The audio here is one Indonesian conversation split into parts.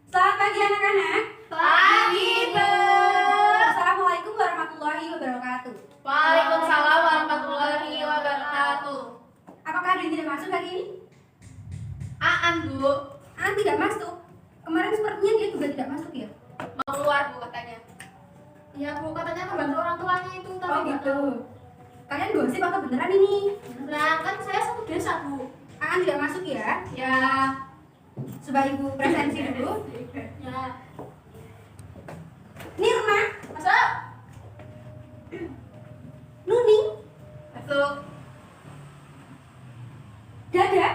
Selamat pagi anak-anak. Pagi, Bu. Assalamualaikum warahmatullahi wabarakatuh. Waalaikumsalam warahmatullahi wabarakatuh. Apakah ada yang tidak masuk hari ini? Aan, Bu. Tidak masuk. Kemarin sepertinya dia juga tidak masuk ya? Mau keluar, Bu, katanya. Iya, Bu, katanya membantu orang tuanya itu. Tapi Oh nggak gitu. tahu. Kalian gosip atau beneran ini? Nah, kan saya satu desa, Bu. Tidak masuk ya? Ya. Coba ibu presensi dulu. Ya. Nirma, Masuk. Nuning, Masuk. Dada.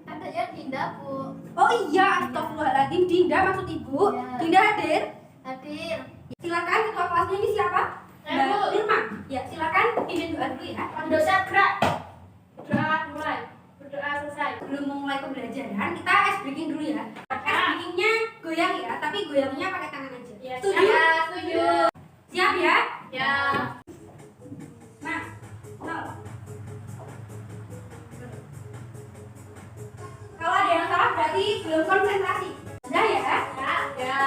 Ada ya Dinda, Bu. Oh iya, astagfirullahaladzim. Dinda maksud ibu. Ya. Dinda hadir. Hadir. Silakan ketua kelasnya ini siapa? Saya, Bu. Nirma. Ya, silakan pimpin doa dulu ya. Dosa gerak. Berdoa mulai. Berdoa selesai. Sebelum memulai pembelajaran, kita ice breaking dulu ya. Ice breakingnya goyang ya, tapi goyangnya pakai tangan aja. Ya, Setuju? ya, setuju. Siap ya? Ya. Nah, nol. Kalau ada yang salah berarti belum konsentrasi. Sudah ya? Ya.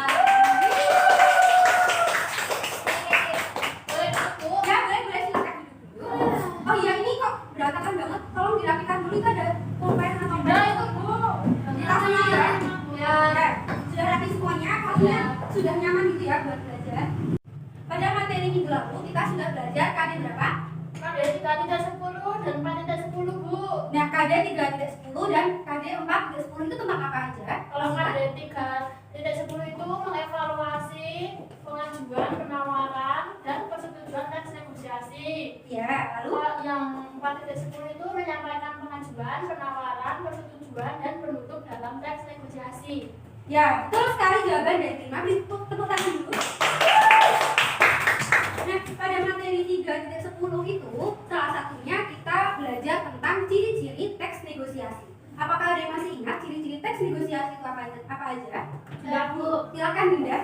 Boleh aku? Ya, boleh silakan duduk dulu. Oh iya, ini kok berantakan banget. Tolong dirapikan dulu, itu ada pulpen atau Udah itu, Bu. Langsung aja ya. Ya. Ya, sudah rapi semuanya, kelasnya sudah nyaman gitu ya buat belajar. Pada materi minggu lalu kita sudah belajar KD berapa? KD 3-10 dan 4-10, Bu. Nah, KD 3.10 dan KD 4.10 itu tentang apa aja? Kalau KD 3.10 itu mengevaluasi pengajuan, penawaran, dan persetujuan teks negosiasi. Ya, lalu Kalau yang 4.10 itu menyampaikan pengajuan, penawaran, persetujuan, dan penutup dalam teks negosiasi. ya, betul sekali jawaban dari Prima. Beri tepuk tangan dulu. Nah, pada materi 3.10 itu salah satunya kita belajar tentang ciri-ciri teks negosiasi. Apakah ada yang masih ingat ciri-ciri teks negosiasi itu apa aja? Ya, Bu. Silakan Dinda.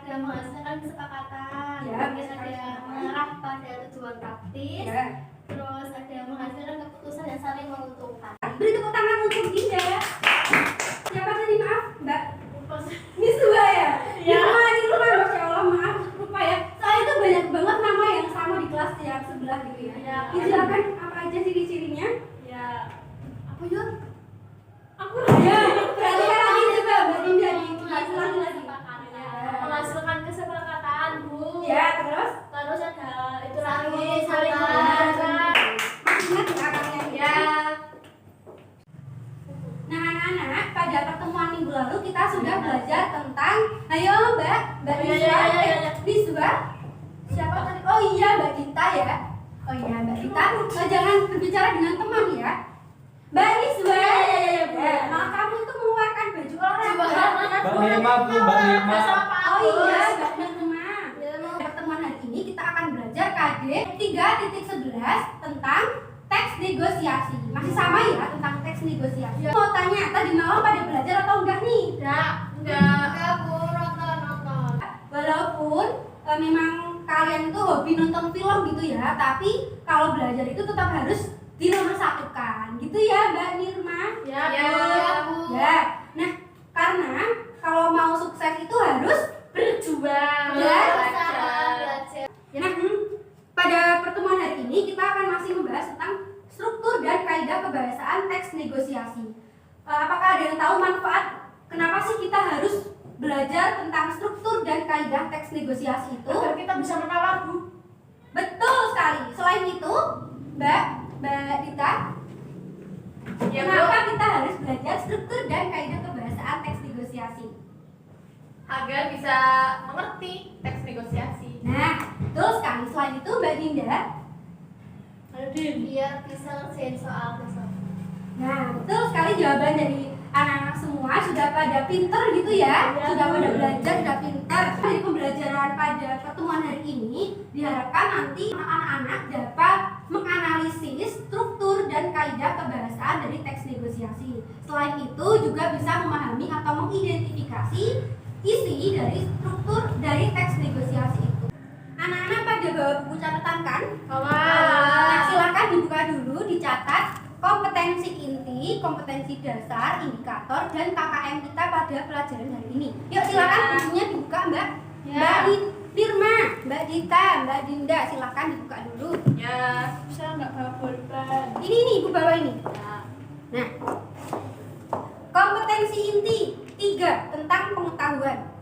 Ada menghasilkan kesepakatan, Ya, terus ada mengarah pada tujuan praktis, Ya. terus ada menghasilkan keputusan yang saling menguntungkan. Beri tepuk tangan untuk Dinda. Siapa tadi maaf, Mbak? Miss Dua ya? Iya. Miss Dua, Masya Allah, maaf lupa ya. Soalnya itu banyak banget nama yang sama di kelas yang sebelah gitu ya. Iya. Silakan apa aja ciri-cirinya? Ya, aku Yun. Aku Ya, perhatikan lagi coba Mbak Dinda dijelasin lagi. menghasilkan kesepakatan, Bu. Ya, terus? Terus ada itu lagi Saling saling menguntungkan. menguntungkan. Masih ingat nggak kalian? Ya. Nah, anak-anak, pada pertemuan minggu lalu kita sudah belajar tentang, ayo Mbak Iya, Niswa, iya, iya, iya. Niswa, siapa tadi? Oh iya, Mbak Dinta ya. Oh iya, Mbak Dinta, jangan berbicara dengan teman ya. Mbak Niswa, Iya, Bu. malah kamu itu mengeluarkan baju olahraga. Mbak Nirma, Bu, Mbak Nirma. Oh iya, Mbak Nirma. Pertemuan hari ini kita akan belajar KD 3.11 tentang teks negosiasi. Masih sama ya tentang teks negosiasi. Ya. Mau tanya, tadi malam pada belajar atau enggak nih? Enggak, Bu. Nonton. Walaupun memang kalian itu hobi nonton film gitu ya, tapi kalau belajar itu tetap harus dinomorsatukan gitu ya Mbak Nirma. Ya, Bu. Ya. Nah, karena kalau mau sukses itu harus Berjuang. Ya. Belajar. Nah, pada pertemuan hari ini kita akan masih membahas tentang struktur dan kaidah kebahasaan teks negosiasi. Apakah ada yang tahu manfaat kenapa sih kita harus belajar tentang struktur dan kaidah teks negosiasi itu? Agar kita bisa menawar, Bu. Betul sekali. Selain itu, Mbak Dita, Ya, kenapa kita harus belajar struktur dan kaidah kebahasaan teks negosiasi? Agar bisa mengerti teks negosiasi. Nah, betul sekali. Selain itu, Mbak Dinda, Biar bisa ngerjain soal besok. nah, betul sekali jawaban dari anak-anak semua sudah pada pinter gitu ya, Ya. sudah pada belajar, sudah pinter. Dari pembelajaran pada pertemuan hari ini diharapkan nanti anak-anak dapat menganalisis struktur dan kaidah kebahasaan dari teks negosiasi. Selain itu juga bisa memahami atau mengidentifikasi isi dari struktur dari teks negosiasi itu. Anak-anak pada bawa buku catatan kan? Nah, silakan dibuka dulu, dicatat kompetensi inti, kompetensi dasar, indikator, dan KKM kita pada pelajaran hari ini. Yuk silakan bukunya dibuka Mbak. Mbak Firma, Mbak Dita, Mbak Dinda, silakan dibuka dulu. Ya, bisa nggak bawa pulpen? Ini ibu bawa ini. Ya. Nah, kompetensi inti 3 tentang pengetahuan.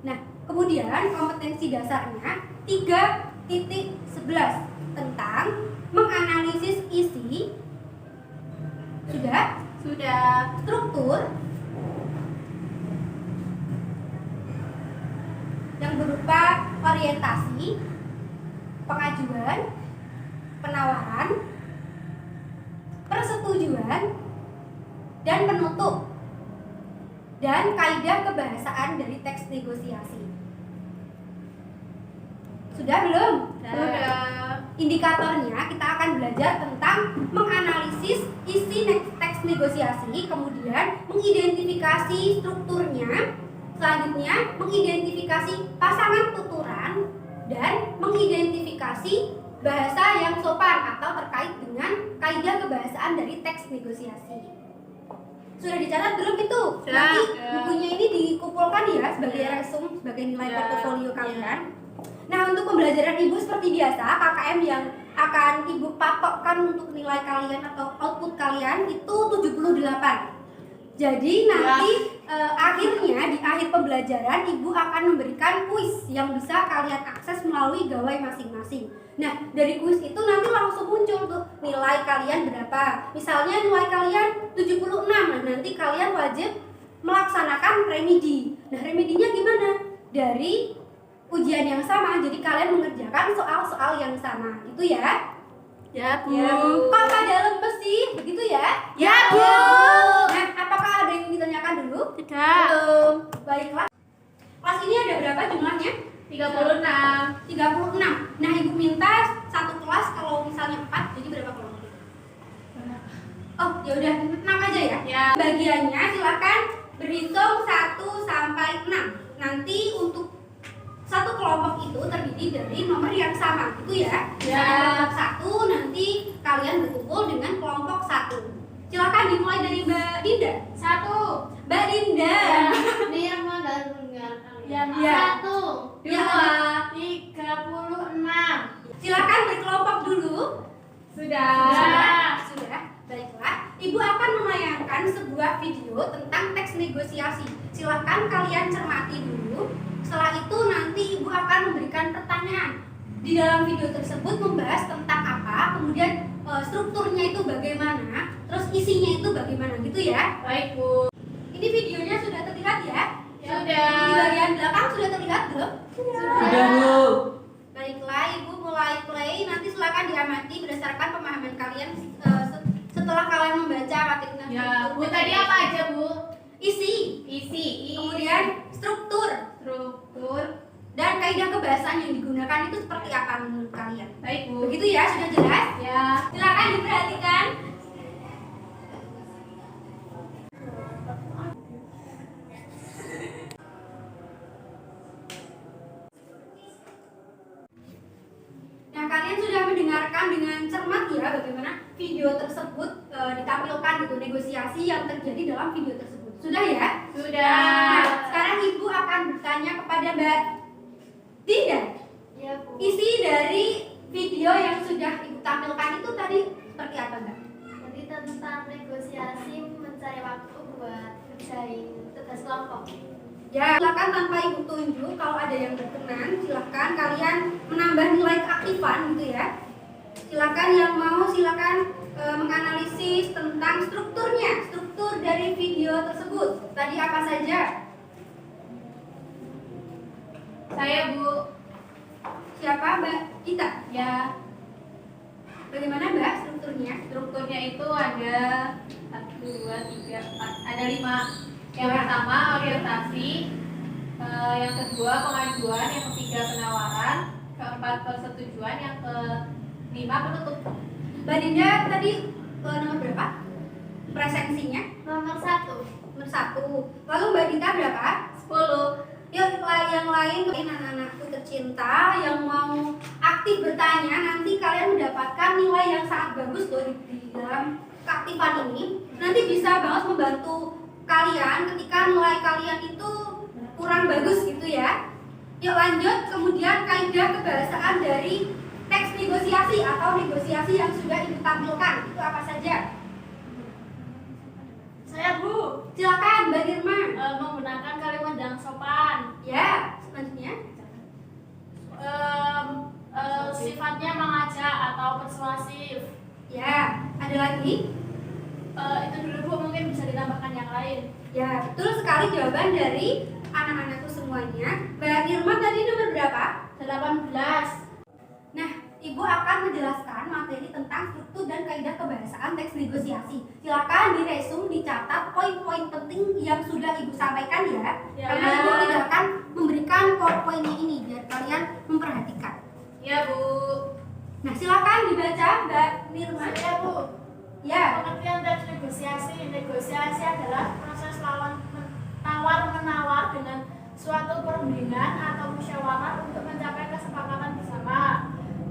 Nah, kemudian kompetensi dasarnya 3.11 tentang menganalisis isi. Sudah? Struktur yang berupa orientasi, pengajuan, penawaran, persetujuan, dan penutup, dan kaidah kebahasaan dari teks negosiasi. Sudah belum? Sudah. Indikatornya kita akan belajar tentang menganalisis isi teks negosiasi, kemudian mengidentifikasi strukturnya, selanjutnya mengidentifikasi pasangan tuturan, dan mengidentifikasi bahasa yang sopan atau terkait dengan kaidah kebahasaan dari teks negosiasi. Sudah dicatat belum itu? Sudah. Nanti bukunya ini dikumpulkan ya sebagai resume, sebagai nilai portofolio kalian. Nah, untuk pembelajaran Ibu seperti biasa, KKM yang akan Ibu patokkan untuk nilai kalian atau output kalian itu 78. Jadi nanti akhirnya di akhir pembelajaran Ibu akan memberikan kuis yang bisa kalian akses melalui gawai masing-masing. Nah, dari kuis itu nanti langsung muncul tuh nilai kalian berapa. Misalnya nilai kalian 76, nah nanti kalian wajib melaksanakan remedi. Nah, remedinya gimana? Dari ujian yang sama, jadi kalian mengerjakan soal-soal yang sama, gitu ya? Ya, Bu. Kok pada lemes sih? Begitu ya? Ya, Bu. Nah, apakah ada yang ditanyakan dulu? Tidak. Belum. Baiklah. Kelas ini ada berapa jumlahnya? 36. 36. Nah, Ibu minta satu kelas kalau misalnya 4, jadi berapa kelompok? Oh, ya udah 6 aja ya. Ya. Bagiannya silakan berhitung 1 sampai 6. Nanti untuk satu kelompok itu terdiri dari nomor yang sama, gitu ya. Ya. Kelompok 1 nanti kalian berkumpul dengan kelompok 1. Silakan dimulai dari Mbak Dinda. 1. Mbak Dinda. Nirma dan Bunga. Ya. 1, 2, Ya. 36. Silakan berkelompok dulu. Sudah. Sudah. Baiklah. Ibu akan menayangkan sebuah video tentang teks negosiasi. Silakan kalian cermati dulu. Setelah itu nanti Ibu akan memberikan pertanyaan. Di dalam video tersebut membahas tentang apa, kemudian strukturnya itu bagaimana, terus isinya itu bagaimana, gitu ya. Baik, Bu. Ini videonya sudah terlihat ya? Sudah. Di bagian belakang sudah terlihat belum? Sudah, Bu. Baiklah, Ibu mulai play. Nanti silakan diamati berdasarkan pemahaman kalian setelah kalian membaca materi. Ya, Bu, tadi apa aja, Bu? Isi, kemudian struktur, dan kaidah kebahasaan yang digunakan itu seperti apa menurut kalian? Baik, Bu. Begitu ya, sudah jelas? Ya. Silakan diperhatikan. Nah, kalian sudah mendengarkan dengan cermat ya bagaimana video tersebut ditampilkan gitu, negosiasi yang terjadi dalam video tersebut. Sudah ya? Sudah. Nah, sekarang Ibu akan bertanya kepada Mbak Dinda. Ya, Bu. Isi dari video yang sudah Ibu tampilkan itu tadi seperti apa, Mbak? Jadi tentang negosiasi mencari waktu buat kerjain tugas kelompok. Ya, silakan tanpa Ibu tunjuk, kalau ada yang berkenan, silakan kalian menambah nilai keaktifan gitu ya. Silakan yang mau, silakan menganalisis tentang strukturnya, struktur dari video tersebut. Tadi apa saja? Saya, Bu. Siapa, Mbak Dita? Ya. Bagaimana Mbak strukturnya? Strukturnya itu ada 1, 2, 3, 4, ada 5. Yang Ya. pertama orientasi, yang kedua pengajuan, yang ketiga penawaran, keempat persetujuan, yang kelima penutup. Mbak Dinda tadi nomor berapa? Presek preferensinya? Nomor 1. Nomor 1. Lalu Mbak Dita berapa? 10. Yuk yang lain anak-anakku tercinta yang mau aktif bertanya, nanti kalian mendapatkan nilai yang sangat bagus loh di dalam keaktifan ini. Nanti bisa banget membantu kalian ketika nilai kalian itu kurang bagus gitu ya. Yuk lanjut, kemudian kaidah kebahasaan dari teks negosiasi atau negosiasi yang sudah Ibu tampilkan itu apa saja? Saya Bu. Silakan Mbak Nirma. Menggunakan kalimat yang sopan. Ya, selanjutnya. Sifatnya mengajak atau persuasif. Ya, ada lagi? Itu dulu Bu, mungkin bisa ditambahkan yang lain. Ya, betul sekali jawaban dari anak-anakku semuanya. Mbak Nirma tadi nomor berapa? 18. Nah, Ibu akan menjelaskan materi tentang struktur dan kaidah kebahasaan teks negosiasi. Silakan diresum, dicatat poin-poin penting yang sudah Ibu sampaikan ya. Ya. Karena Ibu tidak akan memberikan poin-poinnya ini biar kalian memperhatikan. Ya Bu. Nah, silakan dibaca Mbak Nirma. Ya Bu. Ya. Pengertian teks negosiasi. Negosiasi adalah proses tawar-menawar dengan suatu perundingan atau musyawarah untuk mencapai kesepakatan bersama.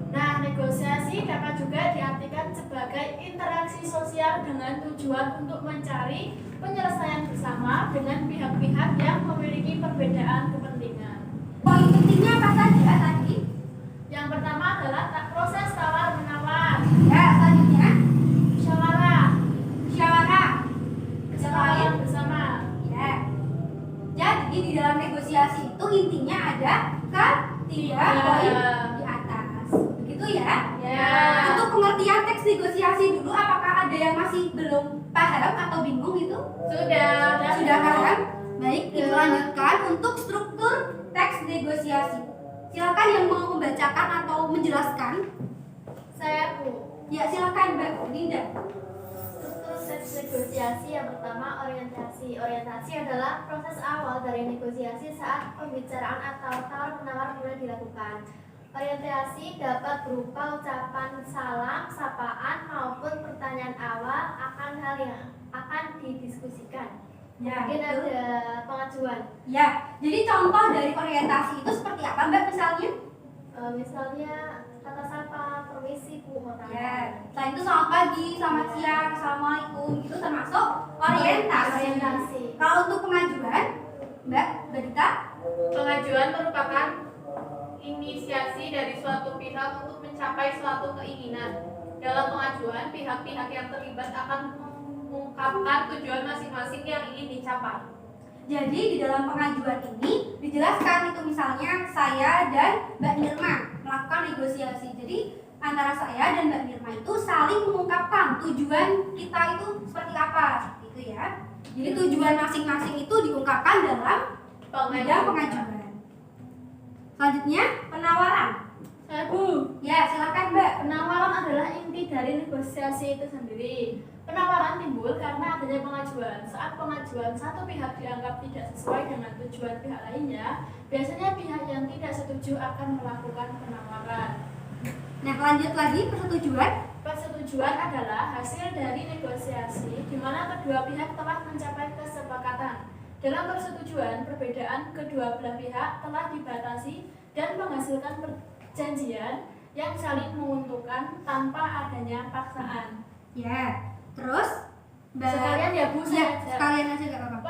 Nah, negosiasi dapat juga diartikan sebagai interaksi sosial dengan tujuan untuk mencari penyelesaian bersama dengan pihak-pihak yang memiliki perbedaan kepentingan. Poin pentingnya apa saja tadi? Yang pertama adalah proses tawar-menawar. Ya, selanjutnya Musyawarah. musyawarah. Kesepakatan bersama. Ya. Jadi di dalam negosiasi itu intinya ada tiga poin di atas. Begitu ya? Ya. Untuk pengertian teks negosiasi dulu, apakah ada yang masih belum paham atau bingung itu? Sudah paham? Baik, kita lanjutkan untuk struktur teks negosiasi. Silakan yang mau membacakan atau menjelaskan. Saya Bu. Ya, silakan Mbak Dinda. Struktur teks negosiasi yang pertama orientasi. Orientasi adalah proses awal dari negosiasi saat pembicaraan atau tawar-menawar mulai dilakukan. Orientasi dapat berupa ucapan salam, sapaan maupun pertanyaan awal akan hal yang akan didiskusikan. Ya, Mungkin betul. ada pengajuan. Ya, jadi contoh dari orientasi itu seperti apa Mbak misalnya? Misalnya kata sapa, permisi Bu, mau tanya. Ya, selain itu selamat pagi, selamat siang, assalamualaikum, itu termasuk orientasi. Kalau untuk pengajuan, Mbak Dita? Pengajuan merupakan inisiasi dari suatu pihak untuk mencapai suatu keinginan. Dalam pengajuan, pihak-pihak yang terlibat akan mengungkapkan tujuan masing-masing yang ingin dicapai. Jadi di dalam pengajuan ini dijelaskan itu misalnya saya dan Mbak Nirma melakukan negosiasi. Jadi antara saya dan Mbak Nirma itu saling mengungkapkan tujuan kita itu seperti apa, seperti itu ya. Jadi tujuan masing-masing itu diungkapkan dalam bidang pengajuan. Selanjutnya penawaran. Saya Bu. Ya, silakan Mbak. Penawaran adalah inti dari negosiasi itu sendiri. Penawaran timbul karena adanya pengajuan. Saat pengajuan satu pihak dianggap tidak sesuai dengan tujuan pihak lainnya, biasanya pihak yang tidak setuju akan melakukan penawaran. Nah, lanjut lagi persetujuan. Persetujuan adalah hasil dari negosiasi di mana kedua pihak telah mencapai kesepakatan. Dalam persetujuan, perbedaan kedua belah pihak telah dibatasi dan menghasilkan perjanjian yang saling menguntungkan tanpa adanya paksaan. Ya, terus Mbak. Sekalian ya Bu, Ya, saya sekalian aja gak apa-apa.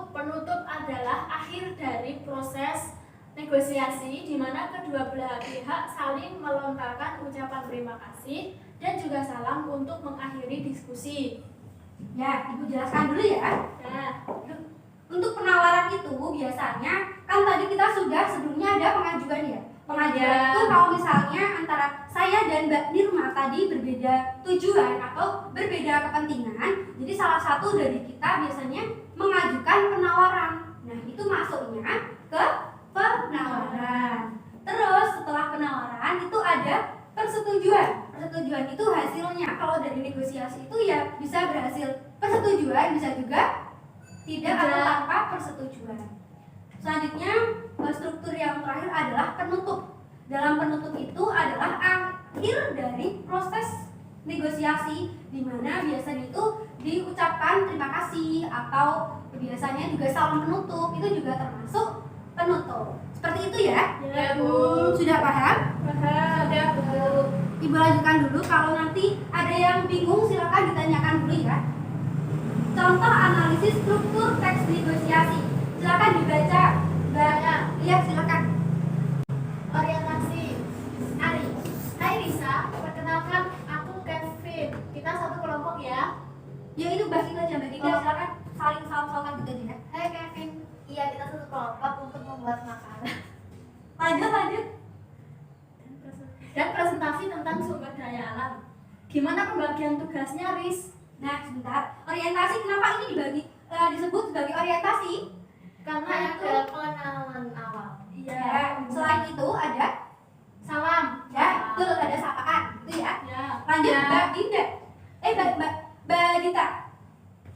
Penutup adalah akhir dari proses negosiasi di mana kedua belah pihak saling melontarkan ucapan terima kasih dan juga salam untuk mengakhiri diskusi. Ya, Ibu jelaskan dulu ya. Nah, Untuk penawaran itu biasanya kan tadi kita sudah sebelumnya ada pengajuan ya. Pengajuan Ya. itu kalau misalnya antara saya dan Mbak Nirma tadi berbeda tujuan atau berbeda kepentingan, jadi salah satu dari kita biasanya mengajukan penawaran. Nah, itu masuknya ke penawaran. Terus setelah penawaran itu ada persetujuan. Persetujuan itu hasilnya kalau dari negosiasi itu ya bisa berhasil persetujuan, bisa juga tidak atau tanpa persetujuan. Selanjutnya struktur yang terakhir adalah penutup. Dalam penutup itu adalah akhir dari proses negosiasi, di mana biasanya itu diucapkan terima kasih atau biasanya juga salam penutup, itu juga termasuk penutup. Seperti itu ya? Ya, Bu. Sudah paham? Sudah, Bu. Ibu lanjutkan dulu, kalau nanti ada yang bingung silakan ditanyakan dulu ya. Contoh analisis struktur teks negosiasi. Silakan dibaca. Iya, silakan. Orientasi. Ari. Hai Risa, perkenalkan aku Kevin. Kita satu kelompok ya. Ya itu bahas itu aja, Mbak Dinda. Silakan saling salam-salaman gitu aja ya. Hai Kevin. Iya, kita satu kelompok untuk membuat makanan Lanjut. dan presentasi tentang sumber daya alam. Gimana pembagian tugasnya, Riz? Nah, sebentar. Orientasi, kenapa ini disebut sebagai orientasi? Karena ada pengenalan awal. Ya. Selain itu ada Salam. ya, betul, ada sapaan, itu ya. Ya. Lanjut, Ya. Mbak Dinda. Mbak Dita.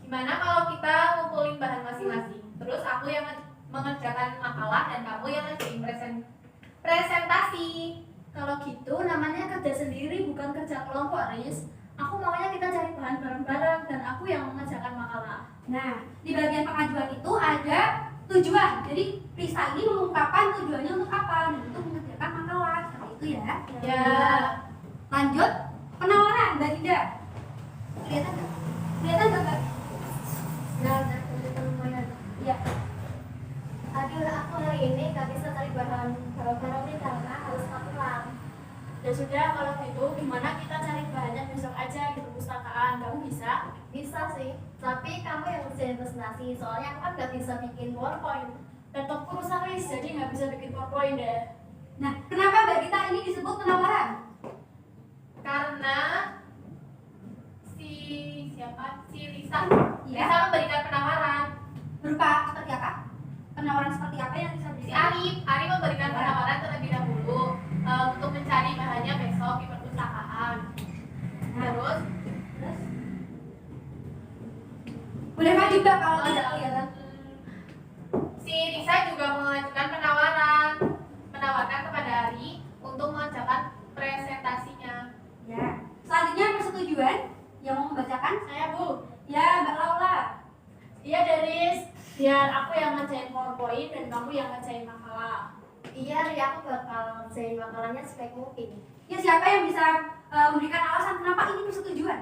Gimana kalau kita ngumpulin bahan masing-masing? Terus aku yang mengerjakan makalah dan kamu yang ngerjain presentasi. Kalau gitu namanya kerja sendiri bukan kerja kelompok, Riz. Aku maunya kita cari bahan bareng-bareng dan aku yang mengerjakan makalah. Nah, di bagian pengajuan itu ada tujuan. Jadi Risa ini mengungkapkan tujuannya untuk apa, dan untuk mengerjakan makalah seperti itu ya. Ya. Lanjut, penawaran Mbak Dinda. Kelihatan nggak? Kelihatan nggak, Mbak? lumayan. Iya. Aduh, aku hari ini gak bisa cari bahan bareng-bareng nih karena harus pulang. Ya sudah, kalau gitu gimana kita cari bahannya besok aja di perpustakaan? Kamu bisa? Bisa sih, tapi kamu yang ngerjain presentasi. Soalnya aku kan gak bisa bikin PowerPoint. Laptopku rusak, Riz, jadi nggak bisa bikin PowerPoint deh. Nah, kenapa Mbak Dita ini disebut penawaran? Karena si Risa Iya. Risa memberikan penawaran. Berupa seperti apa? Penawaran seperti apa yang bisa Si diberikan? Ari memberikan penawaran terlebih dahulu untuk mencari bahannya besok di perpustakaan. Terus Boleh maju Mbak kalau tidak kelihatan. si Risa juga mengajukan menawarkan kepada Ari untuk mengerjakan presentasinya. Ya. Selanjutnya persetujuan yang mau membacakan? Saya, Bu. Ya, Mbak Laura. Iya, Riz. Biar aku yang ngerjain PowerPoint dan kamu yang ngerjain makalah. Iya, Ri, aku bakal ngerjain makalahnya sebaik mungkin. Ya, siapa yang bisa memberikan alasan kenapa ini persetujuan?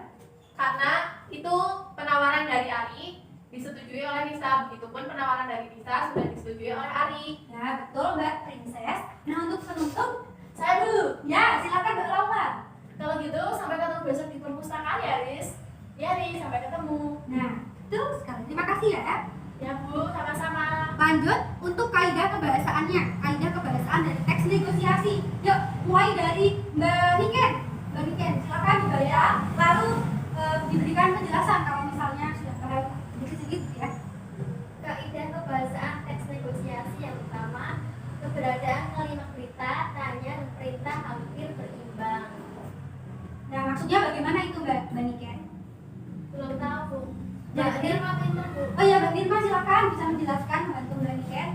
Karena itu penawaran dari Ari disetujui oleh Risa, begitupun penawaran dari Risa sudah disetujui oleh Ari. Ya, betul Mbak Princess. Nah, untuk penutup, Saya dulu. ya silakan Mbak Laura. Kalau gitu sampai ketemu besok di perpustakaan ya, Riz. Ya, Riz, sampai ketemu. Nah, betul sekali. Terima kasih ya. Ya, Bu, sama-sama. Lanjut untuk kaidah kebahasaannya. Kaidah kebahasaan dari teks negosiasi. Yuk, mulai dari Mbak Niken. Mbak Niken, silakan dibaca. Lalu diberikan penjelasan kalau misalnya sudah paham sedikit-sedikit ya. Kaidah kebahasaan teks negosiasi yang pertama, keberadaan kalimat berita, tanya, dan perintah hampir berimbang. Nah, maksudnya bagaimana itu Mbak Niken? Belum tahu, Bu. Ya, Mbak Nirma pinter, Bu. Oh ya, Mbak Nirma silakan bisa menjelaskan membantu Mbak Niken.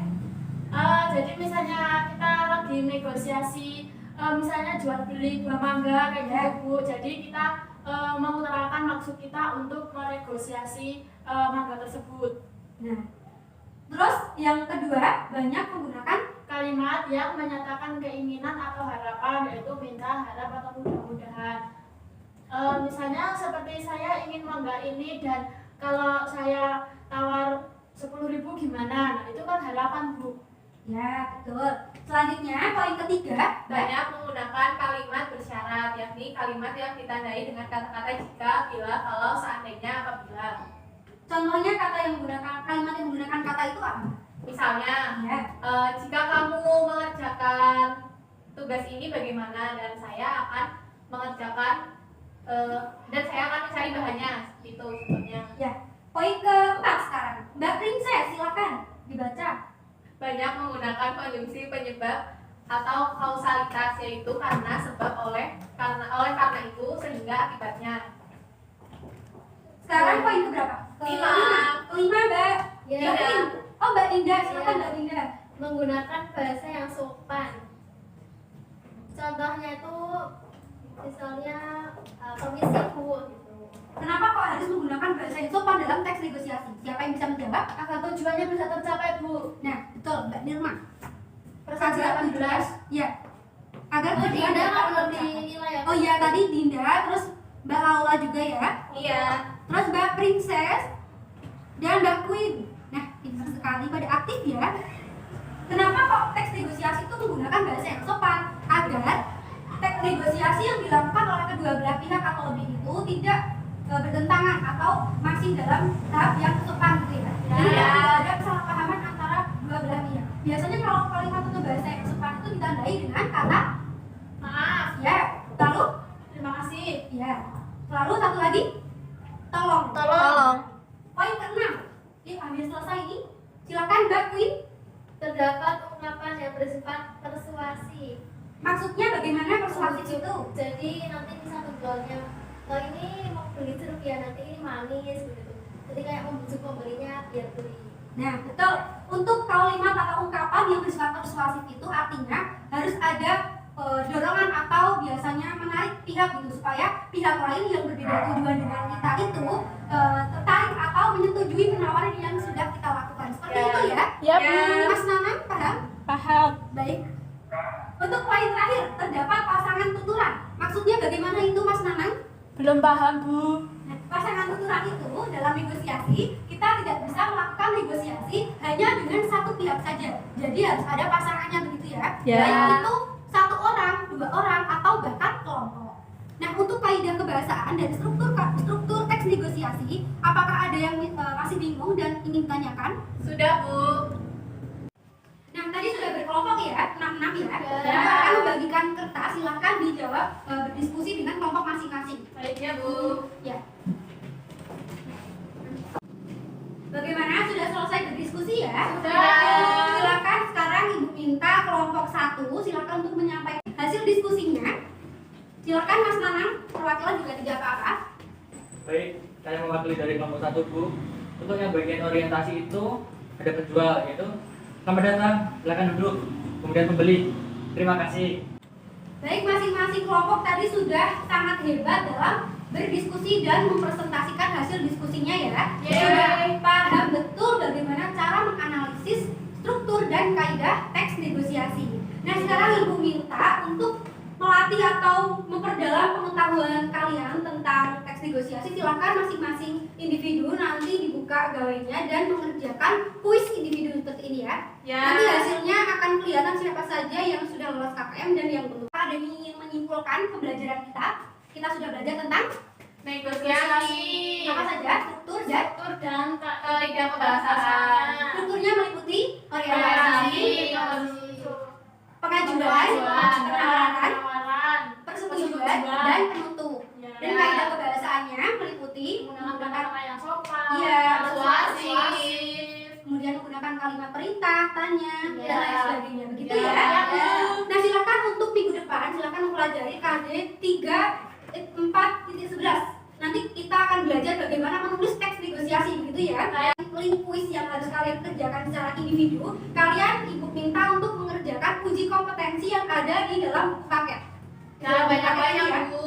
Jadi misalnya kita lagi negosiasi, misalnya jual beli buah mangga kayak gitu, Bu. Jadi kita mengutarakan maksud kita untuk menegosiasi mangga tersebut. Nah, terus yang kedua banyak menggunakan Kalimat yang menyatakan keinginan atau harapan, yaitu minta, harap, atau mudah-mudahan. Misalnya seperti saya ingin mangga ini dan kalau saya tawar 10.000 gimana? Nah, itu kan harapan, Bu. ya betul. Selanjutnya poin ketiga Banyak menggunakan kalimat bersyarat, yakni kalimat yang ditandai dengan kata-kata jika, bila, kalau, seandainya, apabila. contohnya kata yang menggunakan kalimat yang menggunakan kata itu apa? Misalnya, Ya. jika kamu mengerjakan tugas ini bagaimana, dan saya akan mengerjakan dan saya akan mencari bahannya, itu contohnya. Ya. Poin keempat sekarang. Mbak Princess silakan dibaca. Banyak menggunakan konjungsi penyebab atau kausalitas, yaitu karena sebab karena itu sehingga akibatnya. Sekarang poin keberapa? Lima. Kelima Mbak. Ya. Mbak Din. Oh Mbak Dinda, silakan Ya. Mbak Dinda. Menggunakan bahasa yang sopan. Contohnya itu misalnya permisi yang sopan dalam teks negosiasi? Siapa yang bisa menjawab? Agar tujuannya bisa tercapai, Bu. Nah, betul, Mbak Nirma. Persatuan Agar 18. ya, agar Oh, tujuan Dinda dapat belum tercapai. dinilai ya. Oh iya, tadi Dinda, terus Mbak Laula juga ya. Iya. Terus Mbak Princess dan Mbak Queen. Nah, pintar sekali, pada aktif ya. Kenapa kok teks negosiasi itu menggunakan bahasa yang sopan? Agar teks negosiasi yang dilakukan oleh kedua belah pihak atau lebih itu tidak bertentangan atau masih dalam tahap yang sopan gitu ya. Jadi tidak ada kesalahpahaman antara dua belah pihak. Biasanya kalau kalimat atau bahasa yang sopan itu ditandai dengan kata Maaf. ya, lalu Terima kasih. ya, lalu satu lagi tolong. Tolong. Poin ke-6. Ini hampir selesai ini. Silakan Mbak Queen. Terdapat ungkapan yang bersifat persuasi. Maksudnya bagaimana persuasif itu? Jadi nanti bisa menjualnya, oh ini mau beli jeruk ya, nanti ini manis begitu. Jadi kayak membujuk pembelinya biar beli. Nah, betul. Untuk kalimat atau ungkapan yang bersifat persuasif itu artinya harus ada dorongan atau biasanya menarik pihak gitu supaya pihak lain yang berbeda tujuan dengan kita itu tertarik atau menyetujui penawaran yang sudah kita lakukan. Seperti itu ya? Ya, Bu. Mas Nanang paham? Paham. Baik. Untuk poin terakhir, terdapat pasangan tuturan. Maksudnya bagaimana itu Mas Nanang? Belum paham, Bu. Nah, pasangan tuturan itu dalam negosiasi, kita tidak bisa melakukan negosiasi hanya dengan satu pihak saja. Jadi harus ada pasangannya begitu ya. Ya. Baik itu satu orang, dua orang, atau bahkan kelompok. Nah, untuk kaidah kebahasaan dan struktur teks negosiasi, apakah ada yang masih bingung dan ingin ditanyakan? Sudah, Bu. Nah, tadi sudah berkelompok ya, 6-6 ya. Dan aku akan membagikan kertas, silahkan dijawab berdiskusi dengan kelompok masing-masing. Baiknya, Bu. Ya. Bagaimana? Sudah selesai berdiskusi ya? Sudah. Silakan sekarang Ibu minta kelompok 1, silakan untuk menyampaikan hasil diskusinya. Silakan Mas Nanang, perwakilan juga tidak apa-apa. Baik, saya mewakili dari kelompok 1, Bu. Untuk yang bagian orientasi itu ada penjual, yaitu selamat datang, silakan duduk. Kemudian pembeli, terima kasih. Baik, masing-masing kelompok tadi sudah sangat hebat dalam berdiskusi dan mempresentasikan hasil diskusinya ya. Yeay. Sudah paham betul bagaimana cara menganalisis struktur dan kaidah teks negosiasi. Nah, sekarang Ibu minta untuk melatih atau memperdalam pengetahuan kalian tentang teks negosiasi. Silakan masing-masing individu nanti dibuka gawainya dan mengerjakan kuis individu seperti ini ya. Ya. Nanti hasilnya akan kelihatan siapa saja yang sudah lolos KKM dan yang belum. Ada yang ingin menyimpulkan pembelajaran kita? Kita sudah belajar tentang Negosiasi. apa saja? Struktur dan Struktur dan Kaidah kebahasaan. strukturnya meliputi Orientasi, pengajuan, penawaran, penawaran, persetujuan, dan penutup. Ya. Dan kaidah kebahasaannya meliputi menggunakan kata yang sopan, Iya, persuasif. kemudian menggunakan kalimat perintah, tanya, dan Iya. lain sebagainya. Begitu Iya. ya. Iya. Nah, silakan untuk minggu depan silakan mempelajari KD 4.11. Nanti kita akan belajar bagaimana menulis teks negosiasi begitu ya. Link kuis yang harus kalian kerjakan secara individu, kalian Ibu minta untuk mengerjakan uji kompetensi yang ada di dalam paket. Jangan Dalam banyak-banyak, paket ini ya. Bu.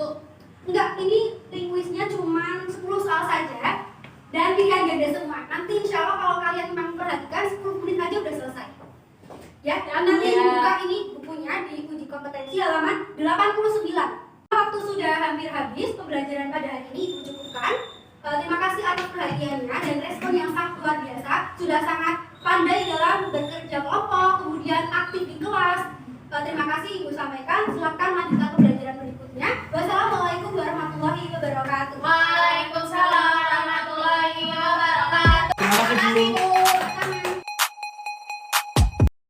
Enggak, ini link kuisnya cuma 10 soal saja dan pilihan ganda semua. Nanti insya Allah kalau kalian memang perhatikan 10 menit aja udah selesai. Ya, dan nanti Iya. dibuka ini bukunya di uji kompetensi halaman 89. Waktu sudah hampir habis, pembelajaran pada hari ini Ibu cukupkan. Terima kasih atas perhatiannya dan respon yang sangat luar biasa. Sudah sangat pandai dalam bekerja kelompok, kemudian aktif di kelas. Terima kasih Ibu sampaikan. Silakan lanjutkan.